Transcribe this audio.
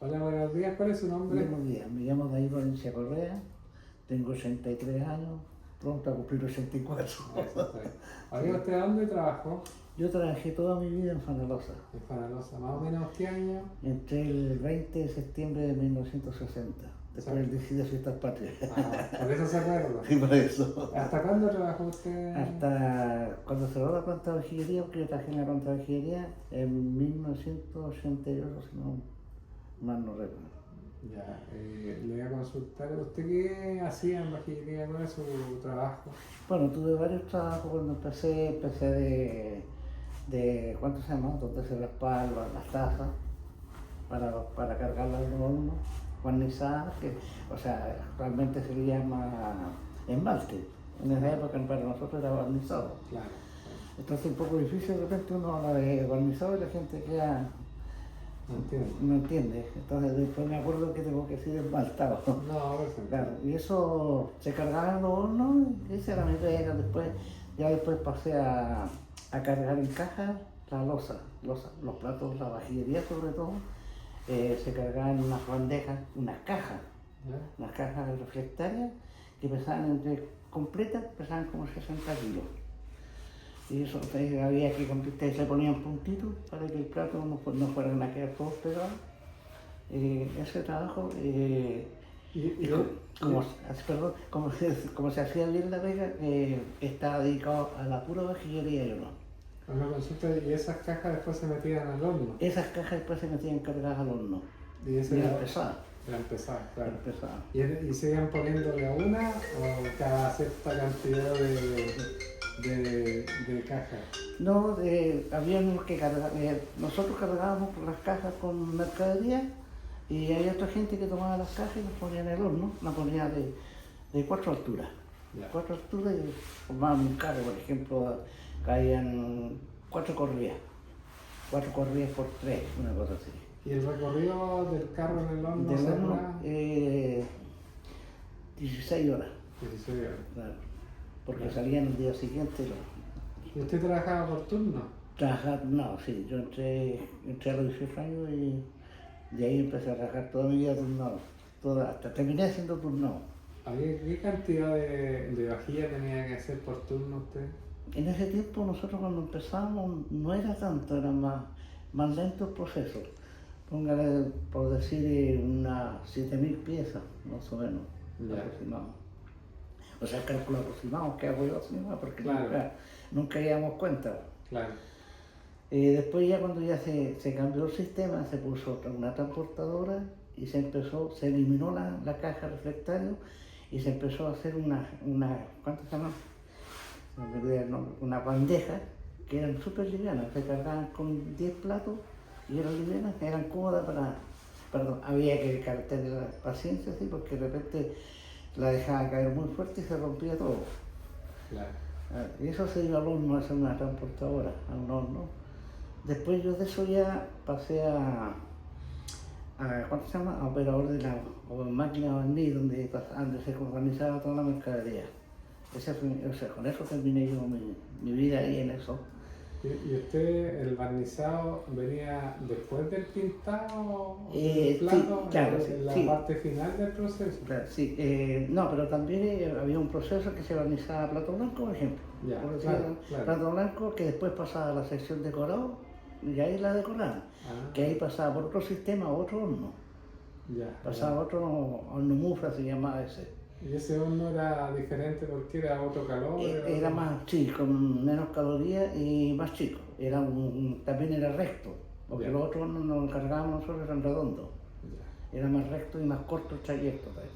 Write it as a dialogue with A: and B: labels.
A: Hola, buenos días. ¿Cuál es su nombre?
B: Buenos días, me llamo David Valencia Correa, tengo 83 años, pronto a cumplir 84.
A: Eso está bien. Oiga, ¿usted dónde trabajó?
B: Yo trabajé toda mi vida en Fanalosa,
A: En Panalosa. ¿Más o menos qué año?
B: entre el 20 de septiembre de 1960, después del 10 de Fiestas Patrias.
A: Por eso se acuerda.
B: Y por eso.
A: ¿Hasta cuándo trabajó usted?
B: Hasta cuando cerró la planta de bachillería, porque yo trabajé en la planta de bachillería en 1988, si no mal no recuerdo.
A: Ya, le voy a consultar. ¿Usted qué hacía en bachillería? ¿Cuál es su trabajo?
B: Bueno, tuve varios trabajos cuando empecé de ¿cuánto se llama? Donde se raspaban las tazas para cargarlas en los hornos, barnizadas, que, o sea, realmente se le llama esmalte. En esa época para nosotros era barnizado.
A: Claro.
B: Entonces es un poco difícil, de repente uno habla de barnizado y la gente queda,
A: No entiendo.
B: no entiende. Entonces después me acuerdo que tengo que decir esmaltado.
A: No, perfecto.
B: Claro, y eso se cargaba en los hornos, y esa era mi pega. Después pasé a cargar en cajas la loza, los platos, la vajillería sobre todo, se cargaban en unas bandejas, unas cajas refractarias que pesaban completas, pesaban como 60 kilos. Y eso había que completar, se ponían puntitos para que el plato no fueran a quedar todos pegados. Ese trabajo, como se hacía bien la pega, estaba dedicado a la pura vajillería y no.
A: Una consulta, ¿y esas cajas después se metían al horno?
B: Esas cajas después se metían cargadas al horno.
A: Y ese
B: Eran pesadas.
A: Eran pesadas, claro.
B: Eran pesadas.
A: ¿Y se iban poniéndole a una o cada cierta cantidad de cajas?
B: No, habíamos que cargar, nosotros cargábamos por las cajas con mercadería y hay otra gente que tomaba las cajas y las ponía en el horno, las ponía de 4 alturas.
A: Ya.
B: 4 alturas y formaban un carro, por ejemplo, caían 4 corridas por 3, una cosa así.
A: ¿Y el recorrido del carro en el horno
B: Del
A: se
B: horno,
A: demora?
B: 16 horas,
A: 16 horas.
B: claro, porque
A: Claro.
B: salían el día siguiente.
A: ¿Y usted trabajaba por turno?
B: Trabajar, no, sí, yo entré a los 18 años y de ahí empecé a trabajar toda mi vida turnado, hasta terminé siendo turnado.
A: ¿Qué cantidad de vajilla tenía que hacer por turno usted?
B: En ese tiempo nosotros cuando empezamos no era tanto, era más lento el proceso. Póngale, por decir, unas 7.000 piezas, más o menos,
A: Ya.
B: aproximado. O sea, el cálculo aproximado que hago yo así, ¿no? Porque
A: Claro.
B: nunca llevamos cuenta.
A: Claro.
B: Después ya cuando ya se cambió el sistema, se puso una transportadora y se eliminó la caja refractaria y se empezó a hacer ¿cuánto se llama? No me olvidé el nombre, una bandeja que eran súper livianas, se cargaban con 10 platos y eran livianas, eran cómodas había que tener la paciencia, ¿sí? Porque de repente la dejaba caer muy fuerte y se rompía todo.
A: Claro.
B: Y eso se iba al horno, a hacer una transportadora, a un horno. Después yo de eso ya pasé ¿cuánto se llama? A operador de la máquina de barniz, donde se organizaba toda la mercadería. Con eso terminé yo mi vida ahí en eso.
A: ¿Y usted, el barnizado, venía después del pintado
B: Sí,
A: del plato,
B: claro,
A: en la
B: sí.
A: parte final del proceso?
B: Claro, sí, no, pero también había un proceso que se barnizaba plato blanco, por ejemplo.
A: Ya,
B: Por decir,
A: claro.
B: plato blanco que después pasaba a la sección decorado y ahí la decoraban. Que ahí pasaba por otro sistema, otro horno.
A: Ya.
B: Pasaba otro horno mufra, se llamaba ese.
A: ¿Y ese horno era diferente porque era otro calor?
B: Era más, sí, con menos calorías y más chico. También era recto, porque
A: Ya.
B: los otros hornos nos cargábamos nosotros eran redondos.
A: Ya.
B: Era más recto y más corto el trayecto. ¿Sabes?